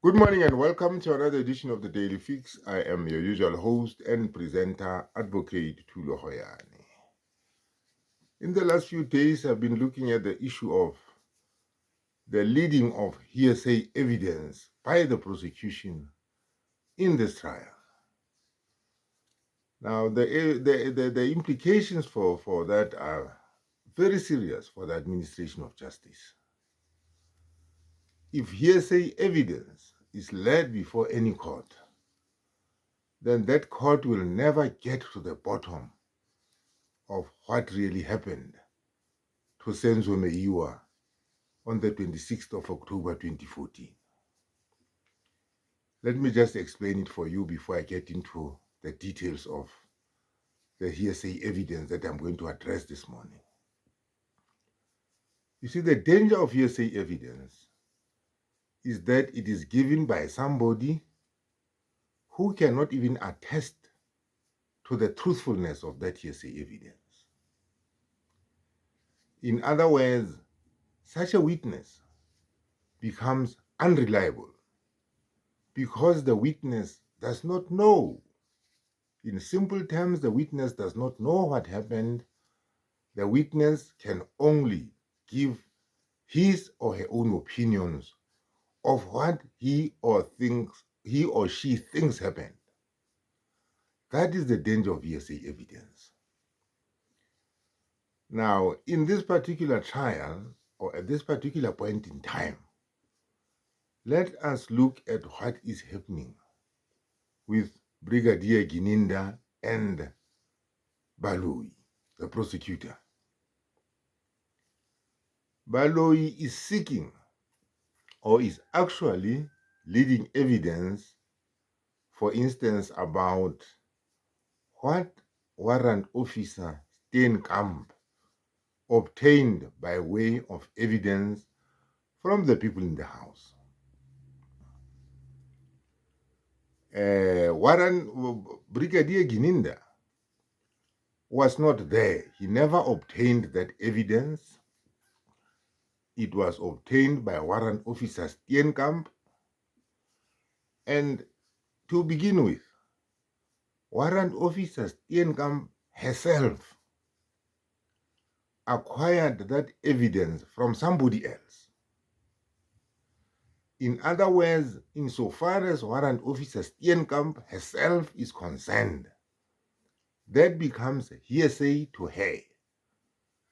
Good morning and welcome to another edition of the Daily Fix. I am your usual host and presenter, Advocate Tulo Hoyane. In the last few days, I've been looking at the issue of the leading of hearsay evidence by the prosecution in this trial. Now, the implications for that are very serious for the administration of justice. If hearsay evidence is led before any court, then that court will never get to the bottom of what really happened to MEYIWA on the 26th of October 2014. Let me just explain it for you before I get into the details of the hearsay evidence that I'm going to address this morning. You see, the danger of hearsay evidence is that it is given by somebody who cannot even attest to the truthfulness of that hearsay evidence. In other words, such a witness becomes unreliable because the witness does not know. In simple terms, the witness does not know what happened. The witness can only give his or her own opinions of what he or she thinks happened. That is the danger of hearsay evidence. Now, in this particular trial, or at this particular point in time, let us look at what is happening with Brigadier Gininda and Baloyi, the prosecutor. Baloyi is seeking or is actually leading evidence, for instance, about what warrant officer Steenkamp obtained by way of evidence from the people in the house. Brigadier Gininda was not there. He never obtained that evidence. It was obtained by warrant officer Steenkamp. And to begin with, warrant officer Steenkamp herself acquired that evidence from somebody else. In other words, insofar as warrant officer Steenkamp herself is concerned, that becomes hearsay to her,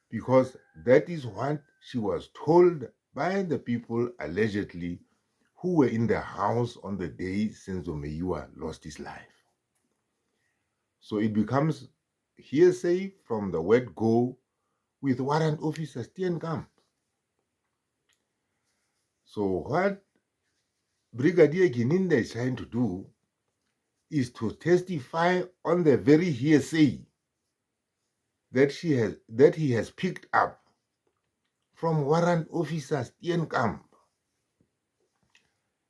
because that is what she was told by the people allegedly who were in the house on the day MEYIWA lost his life. So it becomes hearsay from the word go with warrant officer Steenkamp. So what Brigadier Gininda is trying to do is to testify on the very hearsay that he has picked up from warrant officer Steenkamp.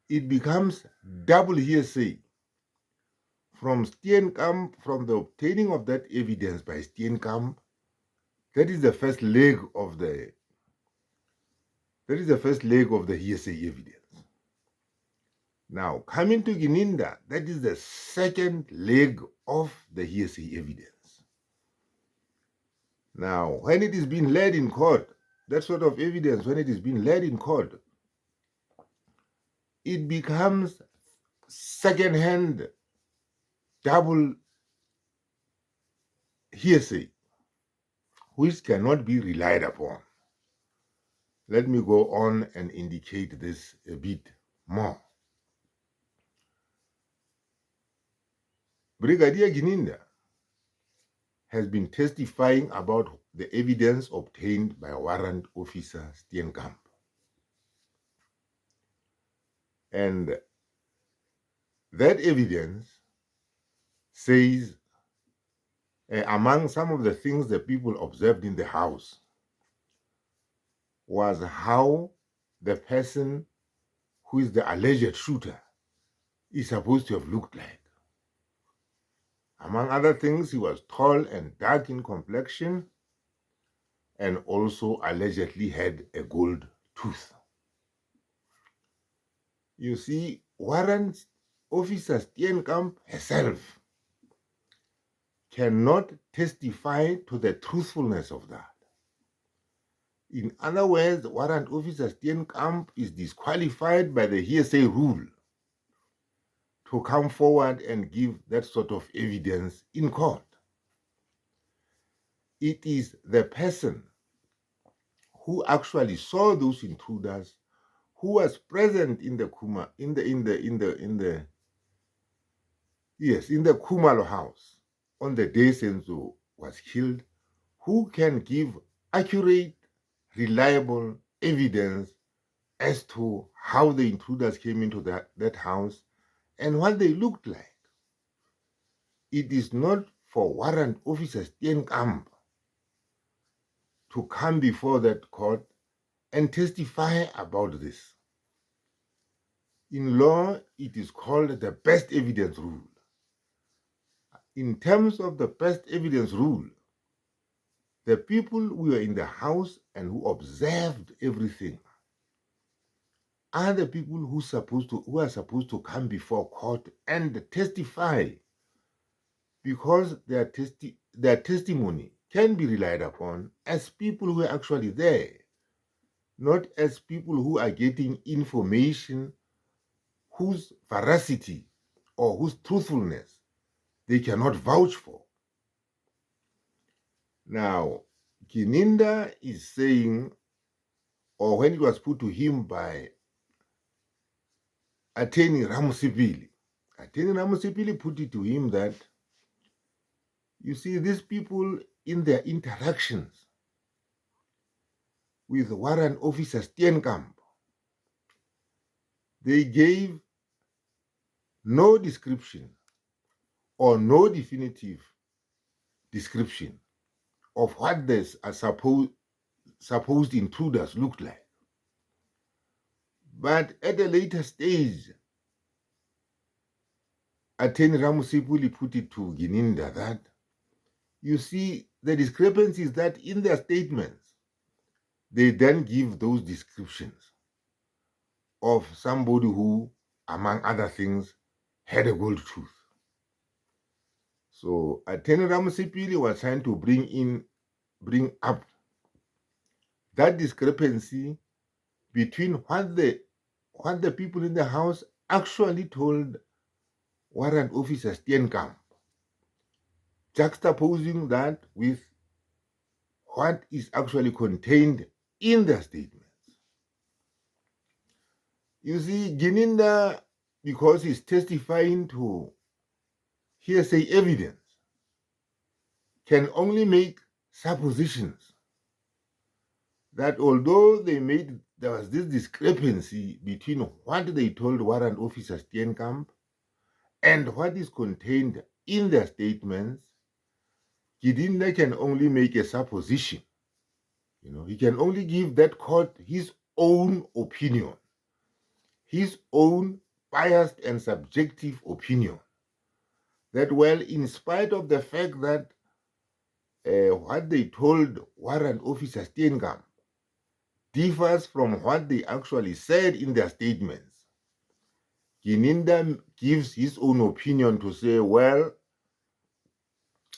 It becomes double hearsay from Steenkamp, from the obtaining of that evidence by Steenkamp. That is the first leg of the hearsay evidence. Now, coming to Gininda, that is the second leg of the hearsay evidence. Now, when it is being led in court, that sort of evidence, when it is being led in court, it becomes second-hand double hearsay, which cannot be relied upon. Let me go on and indicate this a bit more. Brigadier Gininda has been testifying about the evidence obtained by warrant officer Steenkamp. And that evidence says, among some of the things the people observed in the house was how the person who is the alleged shooter is supposed to have looked like. Among other things, he was tall and dark in complexion and also allegedly had a gold tooth. You see, Warrant Officer Steenkamp herself cannot testify to the truthfulness of that. In other words, Warrant Officer Steenkamp is disqualified by the hearsay rule to come forward and give that sort of evidence in court. It is the person who actually saw those intruders, who was present in the Khumalo house on the day Senzo was killed, who can give accurate, reliable evidence as to how the intruders came into that house and what they looked like. It is not for Warrant Officer Steenkamp to come before that court and testify about this. In law, it is called the best evidence rule. In terms of the best evidence rule, the people who were in the house and who observed everything are the people who are supposed to come before court and testify, because their testimony can be relied upon as people who are actually there, not as people who are getting information whose veracity or whose truthfulness they cannot vouch for. Now, Gininda is saying, or when it was put to him by Attorney Ramusipili put it to him that, you see, these people in their interactions with Warrant Officer Steenkamp, they gave no description or no definitive description of what these supposed intruders looked like. But at a later stage, Attorney Ramusipuli put it to Gininda that, you see, the discrepancy is that in their statements, they then give those descriptions of somebody who, among other things, had a gold tooth. So Attorney Ramusipili was trying to bring up that discrepancy between what the people in the house actually told Warrant Officer Steenkamp, juxtaposing that with what is actually contained in their statements. You see, Gininda, because he's testifying to hearsay evidence, can only make suppositions that although there was this discrepancy between what they told Warrant Officer Steenkamp and what is contained in their statements, Gininda can only make a supposition. He can only give that court his own opinion, his own biased and subjective opinion, that, well, in spite of the fact that what they told Warrant Officer Steenkamp differs from what they actually said in their statements, Gininda gives his own opinion to say, well,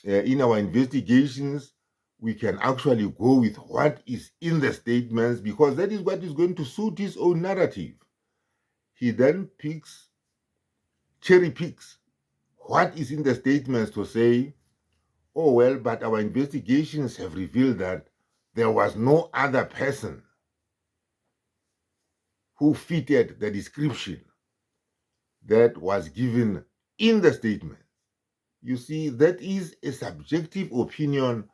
in our investigations, we can actually go with what is in the statements because that is what is going to suit his own narrative. He then cherry picks what is in the statements to say, oh, well, but our investigations have revealed that there was no other person who fitted the description that was given in the statement. You see, that is a subjective opinion,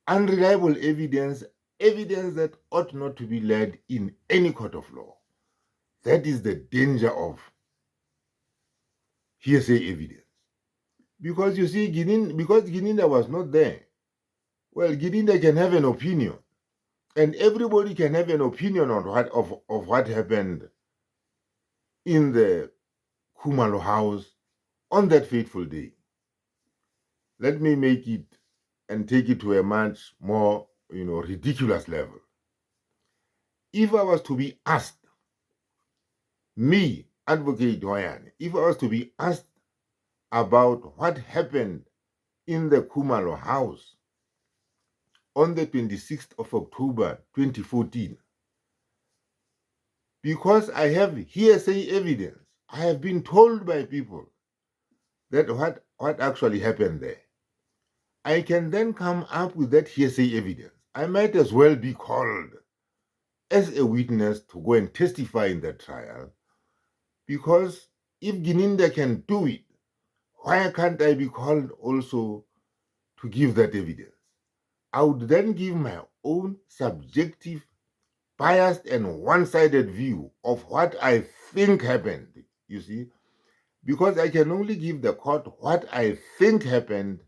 unreliable evidence that ought not to be led in any court of law. That is the danger of hearsay evidence. Because you see, because Gininda was not there, well, Gininda can have an opinion, and everybody can have an opinion on what happened in the Khumalo house on that fateful day. Let me make it and take it to a much more, ridiculous level. If I was to be asked, me, Advocate Hoyane, if I was to be asked about what happened in the Khumalo house on the 26th of October 2014, because I have hearsay evidence, I have been told by people that what actually happened there. I can then come up with that hearsay evidence. I might as well be called as a witness to go and testify in the trial, because if Gininda can do it, why can't I be called also to give that evidence? I would then give my own subjective, biased, and one-sided view of what I think happened, you see, because I can only give the court what I think happened,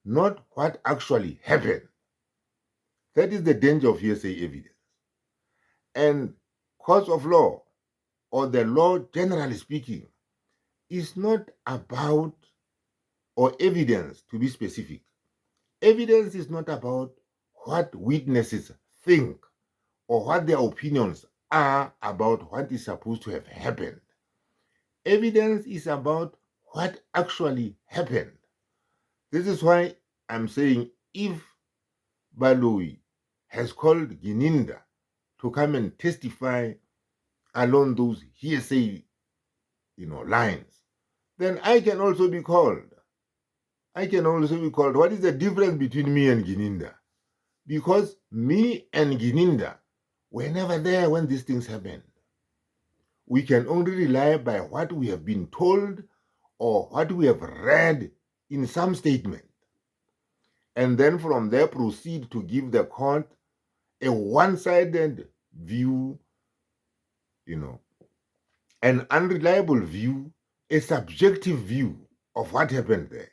not what actually happened. That is the danger of hearsay evidence. And courts of law, or the law generally speaking, is not about, or evidence to be specific. Evidence is not about what witnesses think or what their opinions are about what is supposed to have happened. Evidence is about what actually happened. This is why I'm saying if Baloyi has called Gininda to come and testify along those hearsay, lines, then I can also be called. I can also be called. What is the difference between me and Gininda? Because me and Gininda were never there when these things happened. We can only rely by what we have been told or what we have read in some statement. And then from there proceed to give the court a one-sided view, an unreliable view, a subjective view of what happened there.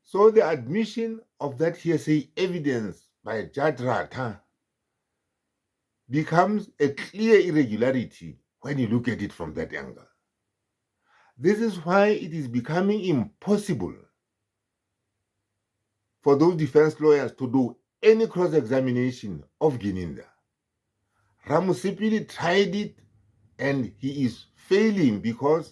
So the admission of that hearsay evidence by Judge Ratha becomes a clear irregularity when you look at it from that angle. This is why it is becoming impossible for those defense lawyers to do any cross-examination of Gininda. Ramusipili tried it and he is failing because